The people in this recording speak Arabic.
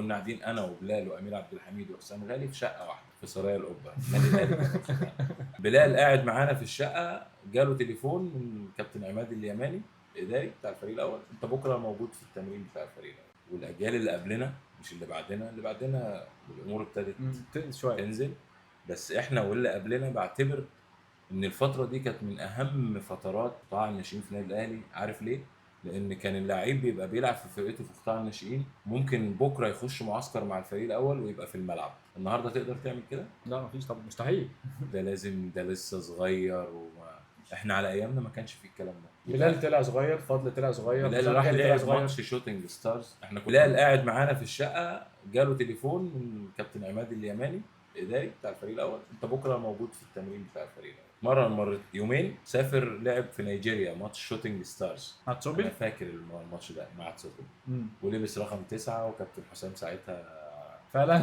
كنا قاعدين انا وبلال وامير عبد الحميد وحسام غالي في شقه واحده في سرايا القبه النادي الاهلي كان في بلال قاعد معانا في الشقه، جاله تليفون من كابتن عماد اليماني الاداري بتاع الفريق الاول: انت بكره موجود في التمرين بتاع الفريق الاول. والاجيال اللي قبلنا مش اللي بعدنا، اللي بعدنا الامور ابتدت شويه. تنزل، بس احنا واللي قبلنا بعتبر ان الفتره دي كانت من اهم فترات قطاع الناشئين في النادي الاهلي. عارف ليه؟ لان كان اللاعب بيبقى بيلعب في فرقته في قطاع الناشئين، ممكن بكره يخش معسكر مع الفريق الاول ويبقى في الملعب. النهارده تقدر تعمل كده؟ لا مفيش طبعا، مستحيل. ده لازم، ده لسه صغير احنا على ايامنا ما كانش فيه الكلام ده. بلال طلع صغير، فضل طلع صغير، بلال حسام راح غالي طلع لعب صغير. ماتش شوتنج ستارز، احنا بلال قاعد معانا في الشقه، جاله تليفون من كابتن عماد اليماني الاداري بتاع الفريق الاول: انت بكره موجود في التمرين بتاع الفريق الاول. مرت يومين سافر لعب في نيجيريا ماتش شوتنج ستارز. هتسوبي. انا فاكر الماتش ده مع تسوبي، ولبس رقم 9 وكابتن حسام ساعتها فعلا.